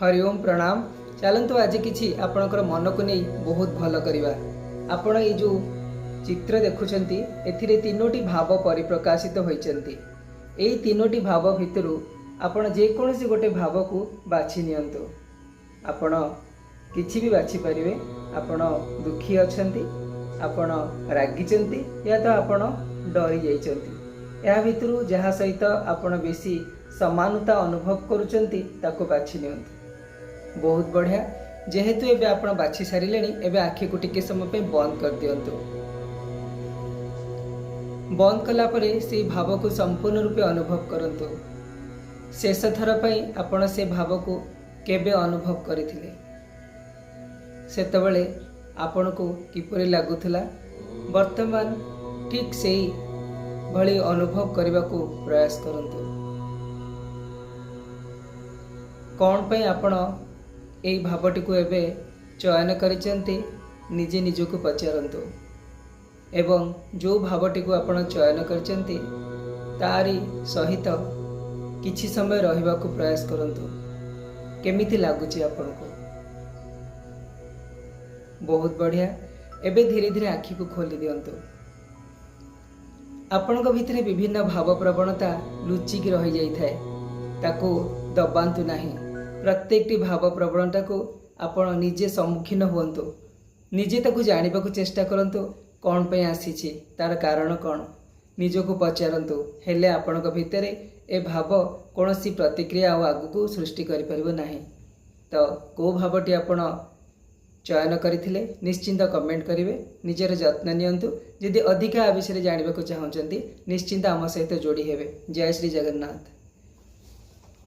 हरिओम प्रणाम। चलतु आज कि आपणकर मन को नहीं बहुत भल करवा। आपण ये जो चित्र देखुंट ए तीनोटी भाव परिप्रकाशित होती। यही तीनोटी भाव भितर आपण जेकोसी गोटे भाव को बाछि नियंतु। आपण किछि भी बाछि पारिबे। आपण दुखी अछंती, आपण रागिचंती या तो आपण डरी जाइचंती। या भितर जहाँ सहित आपण बेसी समानता अनुभव करुचंती ताको बाछि नियंतु। बहुत बढ़िया। जेहेतु एबे आपण बाछि सारिले एबे आखि को टिके समय पे बंद कर दियंतु। बंद कला परे से भाव को संपूर्ण रूपे अनुभव करंतु। शेष थर पई आपण से भाव को केबे अनुभव करथिले, सेतबेले आपण को किपरि लागुथला, वर्तमान ठीक सेही भली अनुभव करबा को प्रयास करंतु। कौन पे आपण यही भावटी को एबे चयन करिसेंती निजे निजको पचारंतु एवं जो भावटी को आपण चयन करिसेंती तारी सहित किछि समय रहिबा को प्रयास करंतु। केमिति लागुची आपण को? बहुत बढ़िया। एबे धीरे धीरे आखि को खोली दियंतु। आपण को भितरे विभिन्न भाव प्रवणता लुचिकी रही जाई थाए, ताको दबांतु नहीं। प्रत्येकटी भाव प्रवणता को आपण निजे सम्मुखीन हुंतु। निजे ताकू जानिबा को चेष्टा करंतु। कौन पे आसीछि, तार कारण कौन, निजको पचारंतु। हेले आपण को भितरे ए भाव कोनोसी प्रतिक्रिया आ आगु को सृष्टि करि परिबो नाही। तो को भावटी आपण चयन करथिले निश्चिंत कमेंट करिवे। निजर जत्न नियंतु। यदि अधिक आ विषय जानिबा को चाहउचंती निश्चिंत आम सहित जोड़ी हेबे। जय श्री जगन्नाथ।